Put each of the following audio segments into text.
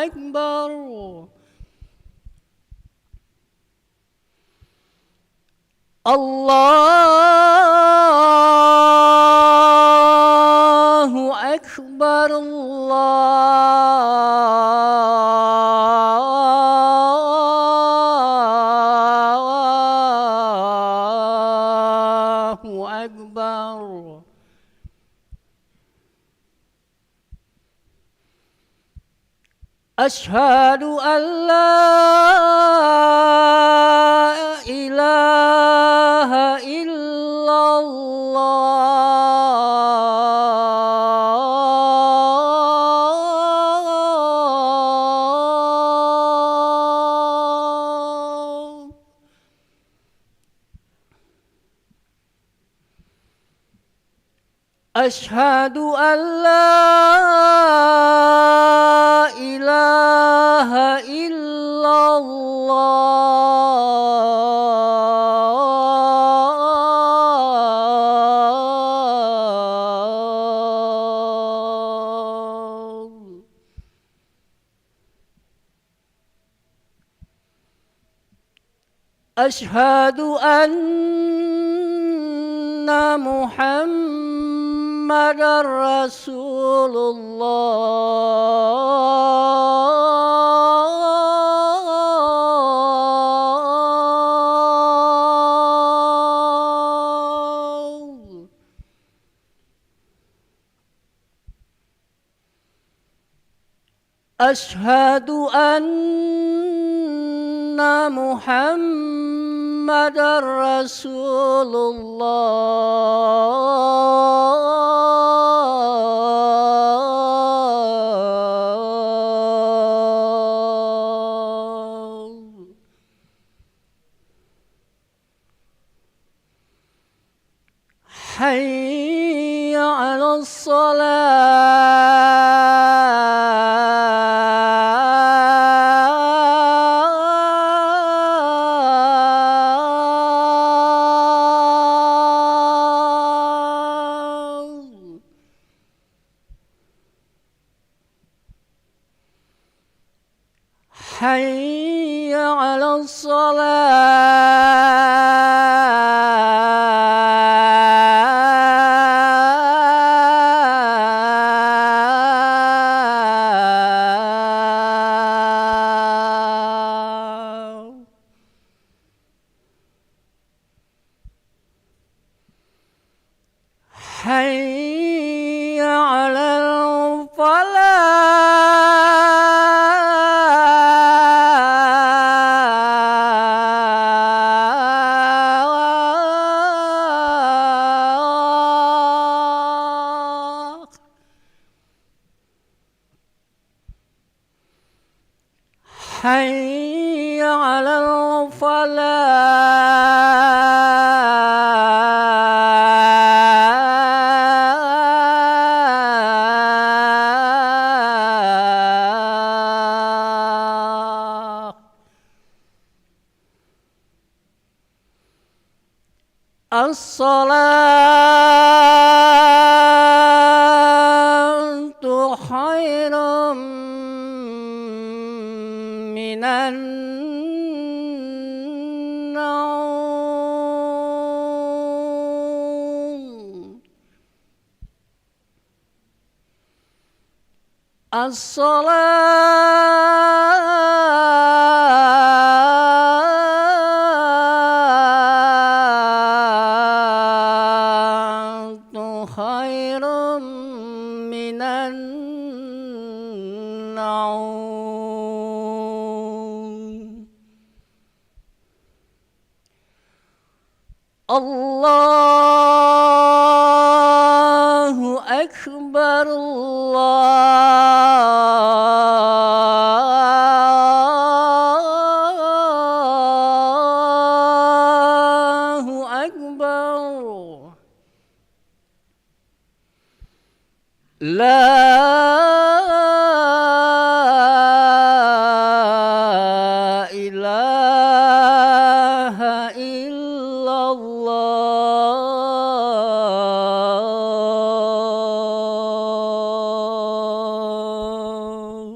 أكبر الله أكبر الله أكبر أشهد أن لا إله إلا الله أشهد أن لا إله إلا الله أشهد أن محمد رسول الله أشهد أن محمد رسول الله حي على الصلاة حي على الصلاة حي على الفلاح حي على الفلاح الصلاة خير من النوم الصلاة خير من النوم الله أكبر الله أكبر لا إله إلا الله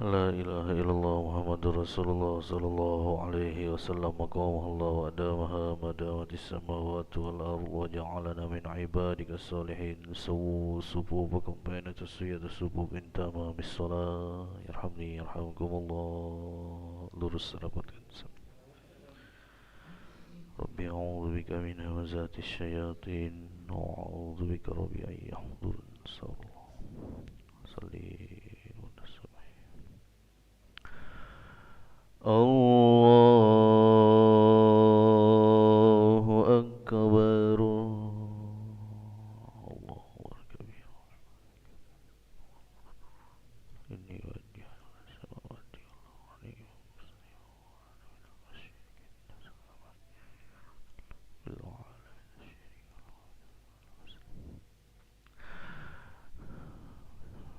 لا إله إلا الله محمد رسول الله صلى الله عليه وسلم مقامه الله وأدامها ما دامت السماوات والأرض وجعلنا من عبادك الصالحين سووا صفوفكم بين تسوية الصفوف من تمام الصلاة يرحمني يرحمكم الله lurus rapatkan ربي أعوذ بك من همزات الشياطين وأعوذ بك ربي أن يحضرون صلي الله أكبر الله أكبر إني وجه السماوات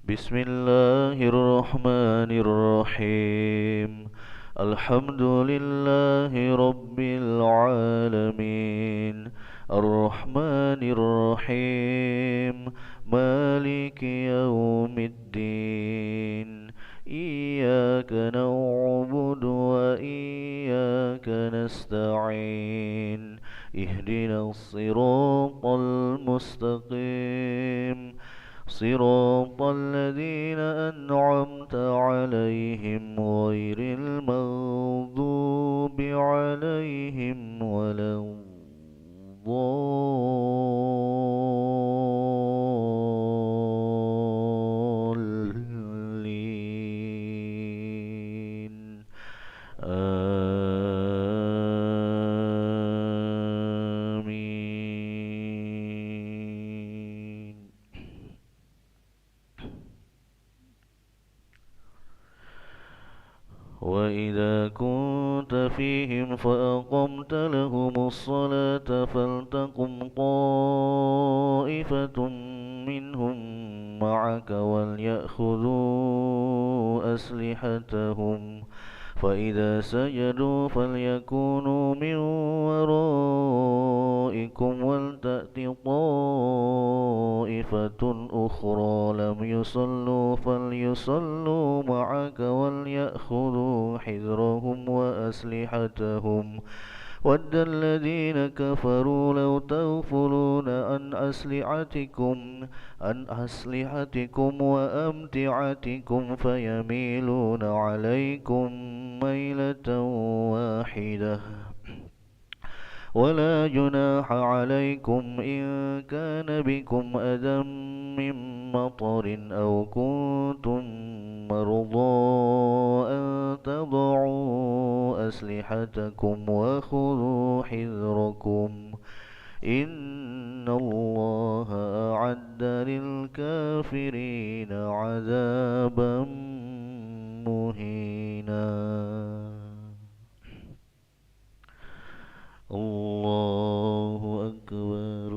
بسم الله الرحمن الرحيم الحمد لله رب العالمين الرحمن الرحيم مالك يوم الدين إياك نعبد وإياك نستعين اهدنا الصراط المستقيم صراط الذين أنعمت عليهم غير المغضوب عليهم ولا الضالين وإذا كنت فيهم فأقمت لهم الصلاة فلتقم طائفة منهم معك وليأخذوا أسلحتهم فإذا سجدوا فليكونوا من ورائكم ولتأت طائفة أخرى لم يصلوا فليصلوا معك وليأخذوا حذرهم وأسلحتهم ود الذين كفروا لو تغفلون عن أسلحتكم وأمتعتكم فيميلون عليكم ميلة واحدة ولا جناح عليكم إن كان بكم أذى من مطر أو كنتم مرضى أن تضعوا أسلحتكم وخذوا حذركم إن الله أعد للكافرين عذابا مهينا الله أكبر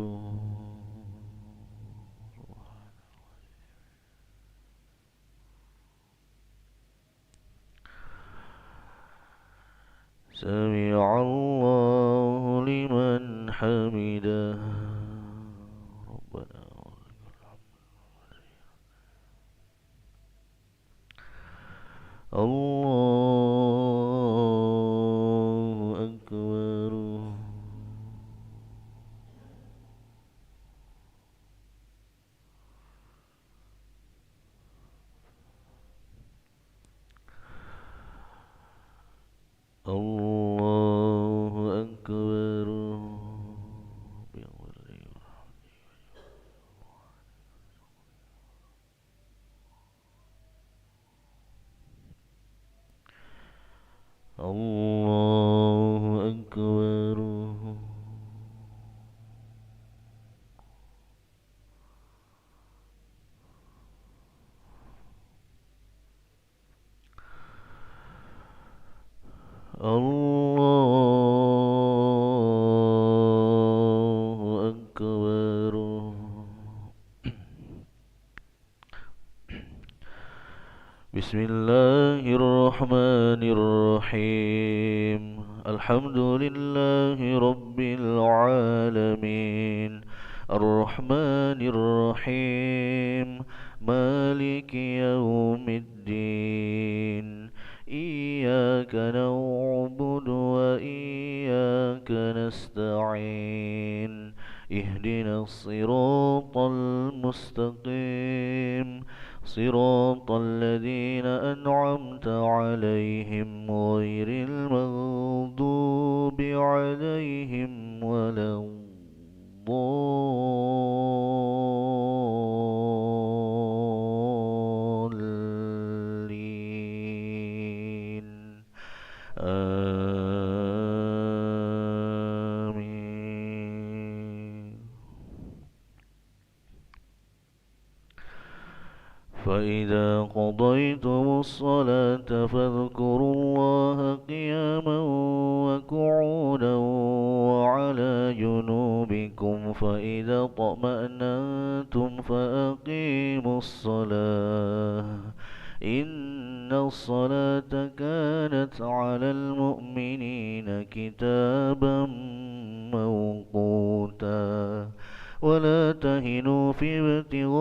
سمع الله لمن حمده ربنا الله أكبر الله أكبر الله أكبر الله أكبر بسم الله الرحمن الرحيم الحمد لله رب العالمين الرحمن الرحيم مالك يوم الدين إياك نعبد وإياك نستعين اهدنا الصراط المستقيم صراط الذين أنعمت عليهم غير المغضوب عليهم ولا الضالين آمين. فإذا قضيتم الصلاة فاذكروا الله قياما وقعودا وعلى جنوبكم فإذا اطمأننتم فأقيموا الصلاة إن الصلاة كانت على المؤمنين كتابا موقوتا ولا تهنوا في ابتغاء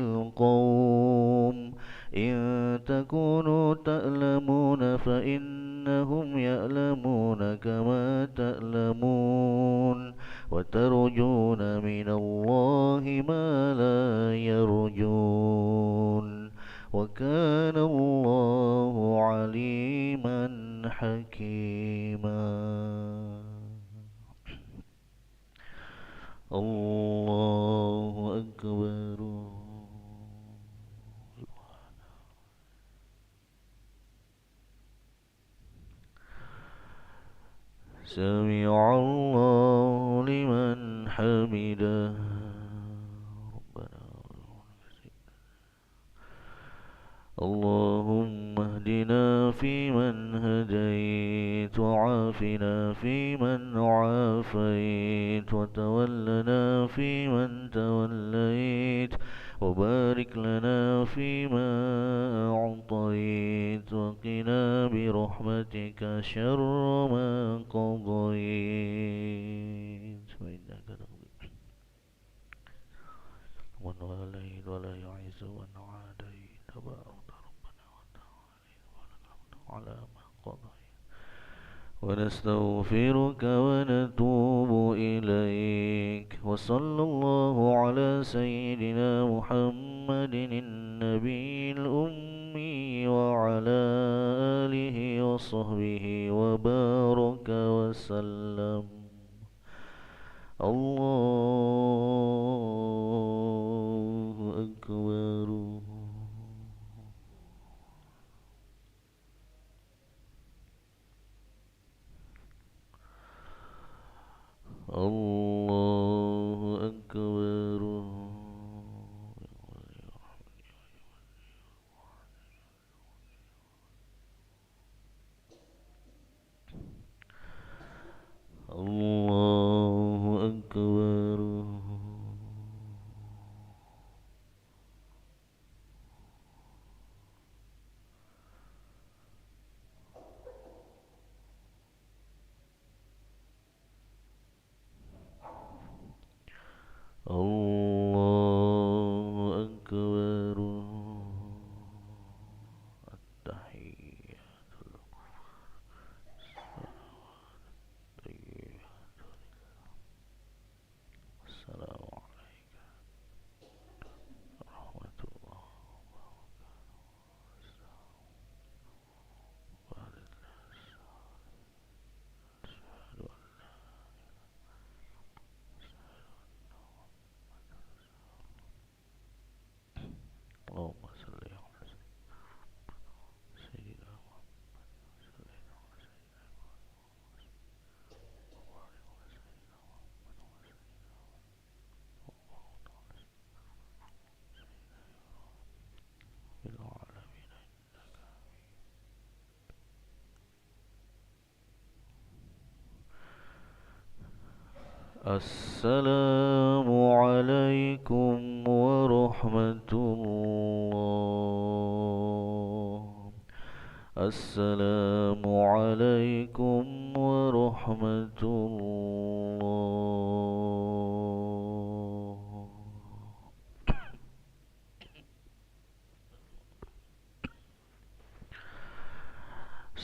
القوم إن تكونوا تألمون فإنهم يألمون كما تألمون وترجون من الله ما لا يرجون وكان الله عليما حكيما. الله أكبر. سمع الله لمن حمده. اللهم اهدنا فيمن هديت وعافنا فيمن عافيت وتولنا فيمن توليت وبارك لنا فيما أعطيت وقنا برحمتك شر ما قضيت فإنك تقضي ومن واليت ولا يعز من عاديت تبارك على ما قضيت ونستغفرك ونتوب إليك وصلى الله على سيدنا محمد النبي الأمي وعلى آله وصحبه وبارك وسلم. الله أكبر. الله أكبر. الله أكبر. الله أكبر. التحيات السلام عليك ورحمة الله اللهم صل على سيدنا السلام عليكم ورحمة الله. السلام عليكم ورحمة الله.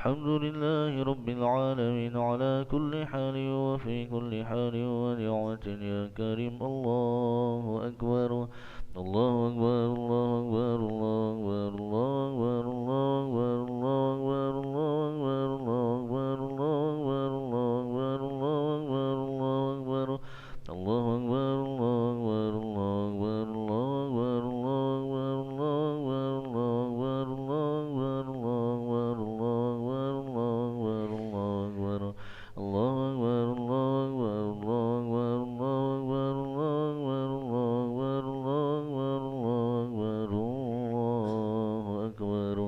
الحمد لله رب العالمين على كل حال وفي كل حال ونعمة يا كريم. الله أكبر الله أكبر الله أكبر الله أكبر الله أكبر الله أكبر الله أكبر الله أكبر الله أكبر الله أكبر الله أكبر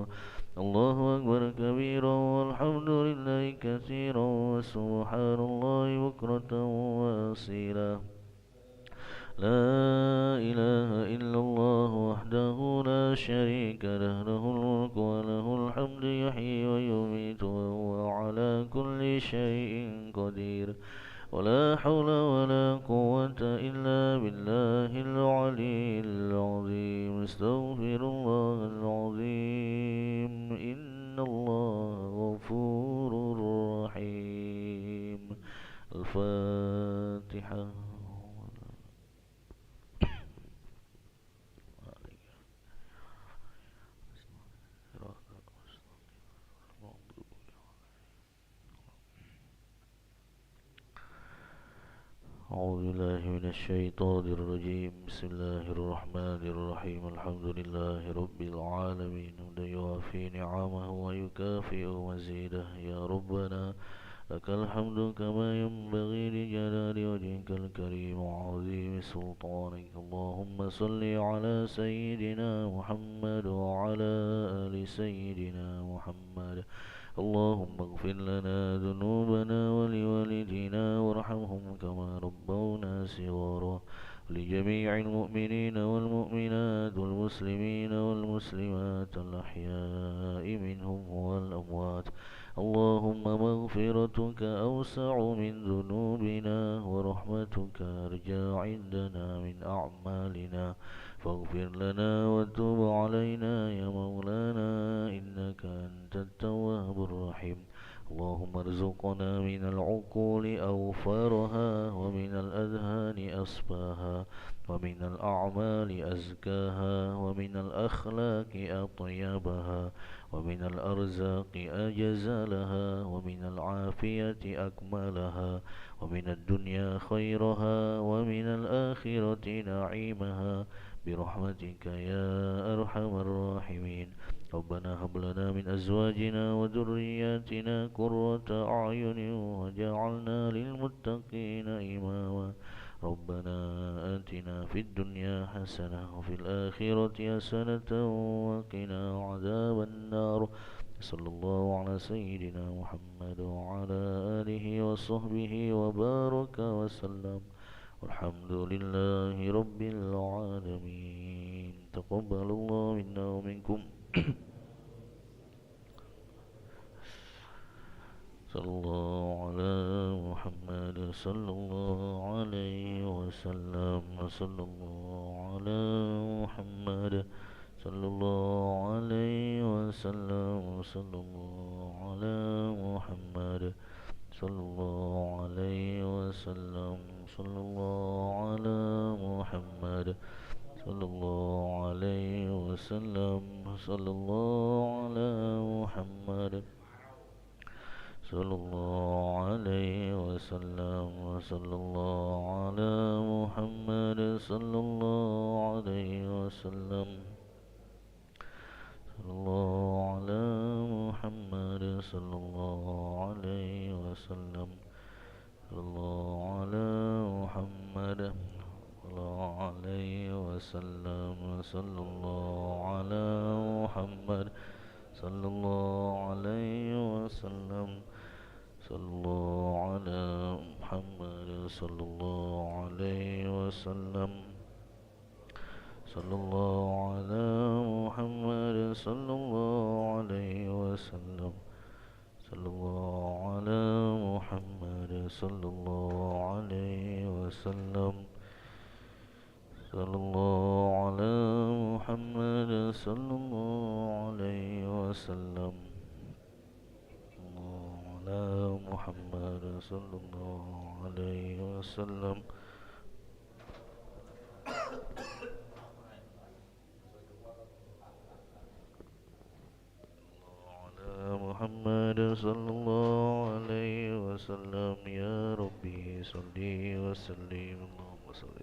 الله أكبر كبيرا والحمد لله كثيرا وسبحان الله بكرة وأصيلا. لا إله إلا الله وحده لا شريك له له الملك وله الحمد يحيي ويميت وهو على كل شيء قدير. ولا حول ولا قوة إلا بالله العلي العظيم. استغفر الله العظيم إن الله غفور رحيم. الفاتحة. أعوذ بالله من الشيطان الرجيم. بسم الله الرحمن الرحيم. الحمد لله رب العالمين حمدا يوافي نعمه ويكافئ مزيده. يا ربنا لك الحمد كما ينبغي لجلال وجهك الكريم وعظيم سلطانك. اللهم صل على سيدنا محمد وعلى آل سيدنا محمد. اللهم اغفر لنا ذنوبنا ولوالدينا وارحمهم كما ربونا صغارا. لجميع المؤمنين والمؤمنات والمسلمين والمسلمات الأحياء منهم والأموات. اللهم مغفرتك أوسع من ذنوبنا ورحمتك أرجى عندنا من أعمالنا. فاغفر لنا وتوب علينا يا مولانا إنك أنت التواب الرحيم. اللهم ارزقنا من العقول أوفارها ومن الأذهان أصفاها ومن الأعمال أزكاها ومن الأخلاق أطيبها ومن الأرزاق أجزلها ومن العافية أكملها ومن الدنيا خيرها ومن الآخرة نعيمها برحمتك يا أرحم الراحمين. ربنا هب لنا من أزواجنا وذرياتنا قرة أعين وجعلنا للمتقين إماما. ربنا آتنا في الدنيا حسنة وفي الآخرة حسنة وقنا عذاب النار. صلى الله على سيدنا محمد وعلى آله وصحبه وبارك وسلم والحمد لله رب العالمين. تقبل الله منا ومنكم. صلى الله على محمد صلى الله عليه وسلم. صلى الله على محمد صلى الله عليه وسلم. صلى الله على محمد صلى الله عليه وسلم. صلى الله على محمد صلى الله عليه وسلم. صلى الله على محمد صلى الله عليه وسلم. صلى الله على محمد صلى الله عليه وسلم. صلى الله على محمد صلى الله عليه وسلم. صلى الله على محمد صلى الله عليه وسلم. صلى الله على محمد صلى الله عليه وسلم. صلى الله على محمد صلى الله عليه وسلم. صلى الله على محمد صلى الله عليه وسلم. صلى الله على محمد صلى الله عليه وسلم. صلى الله على محمد صلى الله عليه وسلم. محمد صلى الله عليه وسلم محمد صلى الله عليه وسلم يا ربي صلي وسلم اللهم صل